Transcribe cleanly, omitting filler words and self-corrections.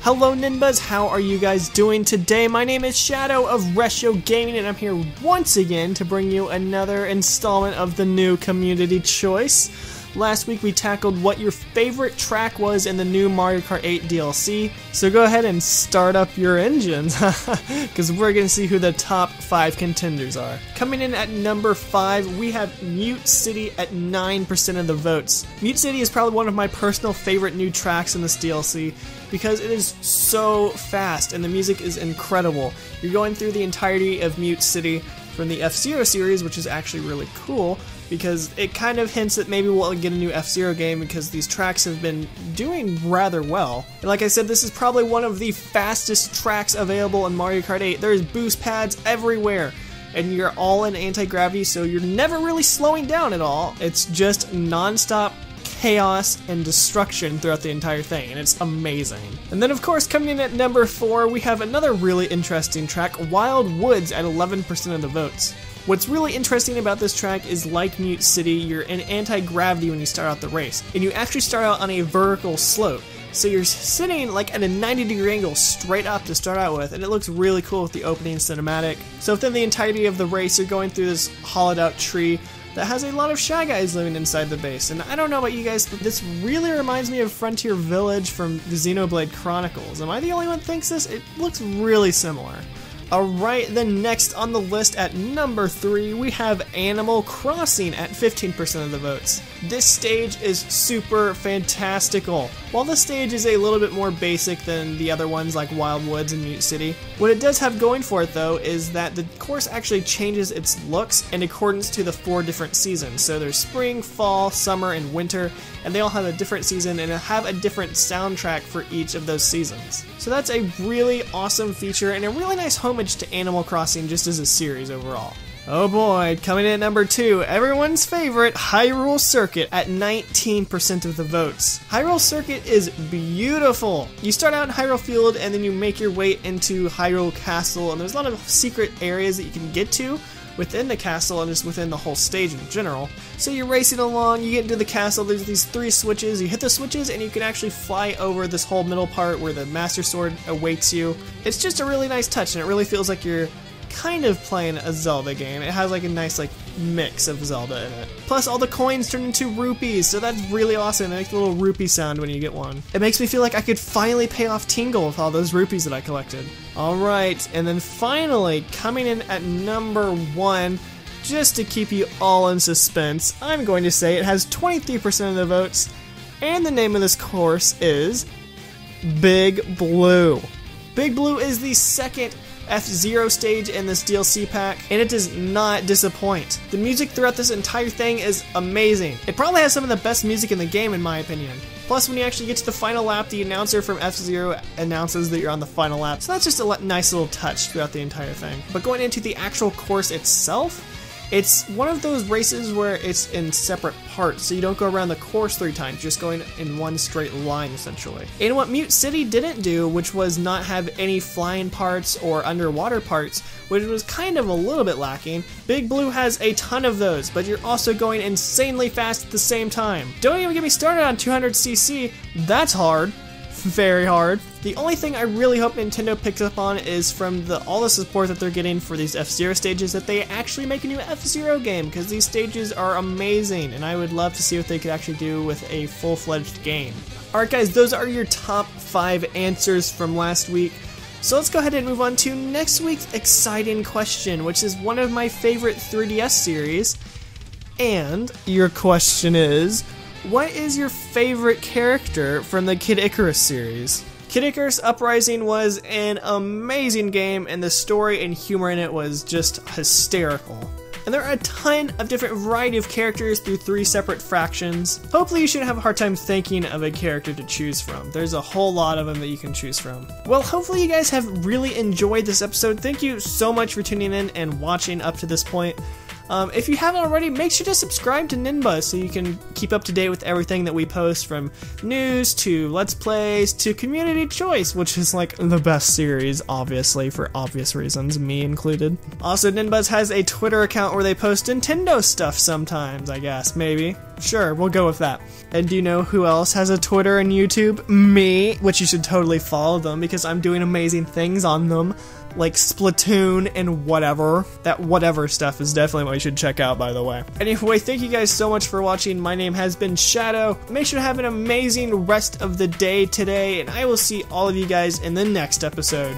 Hello NinBuzz, how are you guys doing today? My name is Shadow of Resho Gaming and I'm here once again to bring you another installment of the new community choice. Last week we tackled what your favorite track was in the new Mario Kart 8 DLC, so go ahead and start up your engines, because we're going to see who the top 5 contenders are. Coming in at number 5, we have Mute City at 9% of the votes. Mute City is probably one of my personal favorite new tracks in this DLC, because it is so fast and the music is incredible. You're going through the entirety of Mute City from the F-Zero series, which is actually really cool, because it kind of hints that maybe we'll get a new F-Zero game because these tracks have been doing rather well. And like I said, this is probably one of the fastest tracks available in Mario Kart 8. There's boost pads everywhere, and you're all in anti-gravity, so you're never really slowing down at all. It's just non-stop chaos and destruction throughout the entire thing, and it's amazing. And then of course, coming in at number 4, we have another really interesting track, Wild Woods, at 11% of the votes. What's really interesting about this track is, like Mute City, you're in anti-gravity when you start out the race, and you actually start out on a vertical slope. So you're sitting like at a 90-degree angle straight up to start out with, and it looks really cool with the opening cinematic. So within the entirety of the race, you're going through this hollowed out tree that has a lot of Shy Guys living inside the base. And I don't know about you guys, but this really reminds me of Frontier Village from the Xenoblade Chronicles. Am I the only one who thinks this? It looks really similar. Alright, then next on the list at number 3, we have Animal Crossing at 15% of the votes. This stage is super fantastical. While this stage is a little bit more basic than the other ones like Wild Woods and Mute City, what it does have going for it though is that the course actually changes its looks in accordance to the 4 different seasons. So there's spring, fall, summer, and winter, and they all have a different season and have a different soundtrack for each of those seasons. So that's a really awesome feature and a really nice homage to Animal Crossing just as a series overall. Oh boy, coming in at number 2, everyone's favorite, Hyrule Circuit at 19% of the votes. Hyrule Circuit is beautiful. You start out in Hyrule Field and then you make your way into Hyrule Castle, and there's a lot of secret areas that you can get to within the castle and just within the whole stage in general. So you're racing along, you get into the castle, there's these 3 switches, you hit the switches and you can actually fly over this whole middle part where the Master Sword awaits you. It's just a really nice touch, and it really feels like you're kind of playing a Zelda game. It has like a nice mix of Zelda in it. Plus all the coins turn into rupees, so that's really awesome. It makes a little rupee sound when you get one. It makes me feel like I could finally pay off Tingle with all those rupees that I collected. Alright, and then finally, coming in at number 1, just to keep you all in suspense, I'm going to say it has 23% of the votes, and the name of this course is Big Blue. Big Blue is the second F-Zero stage in this DLC pack, and it does not disappoint. The music throughout this entire thing is amazing. It probably has some of the best music in the game in my opinion. Plus, when you actually get to the final lap, the announcer from F-Zero announces that you're on the final lap, so that's just a nice little touch throughout the entire thing. But going into the actual course itself, it's one of those races where it's in separate parts, so you don't go around the course 3 times, just going in one straight line essentially. And what Mute City didn't do, which was not have any flying parts or underwater parts, which was kind of a little bit lacking, Big Blue has a ton of those, but you're also going insanely fast at the same time. Don't even get me started on 200cc, that's hard. Very hard. The only thing I really hope Nintendo picks up on is from all the support that they're getting for these F-Zero stages, that they actually make a new F-Zero game, because these stages are amazing, and I would love to see what they could actually do with a full-fledged game. Alright guys, those are your top 5 answers from last week. So let's go ahead and move on to next week's exciting question, which is one of my favorite 3DS series. And your question is, what is your favorite character from the Kid Icarus series? Kid Icarus Uprising was an amazing game, and the story and humor in it was just hysterical. And there are a ton of different variety of characters through 3 separate fractions. Hopefully you shouldn't have a hard time thinking of a character to choose from. There's a whole lot of them that you can choose from. Well, hopefully you guys have really enjoyed this episode. Thank you so much for tuning in and watching up to this point. If you haven't already, make sure to subscribe to NinBuzz so you can keep up to date with everything that we post, from news to Let's Plays to Community Choice, which is like the best series, obviously, for obvious reasons, me included. Also, NinBuzz has a Twitter account where they post Nintendo stuff sometimes, I guess, maybe. Sure, we'll go with that. And do you know who else has a Twitter and YouTube? Me, which you should totally follow them because I'm doing amazing things on them, like Splatoon and whatever. That whatever stuff is definitely what you should check out, by the way. Anyway, thank you guys so much for watching. My name has been Shadow. Make sure to have an amazing rest of the day today, and I will see all of you guys in the next episode.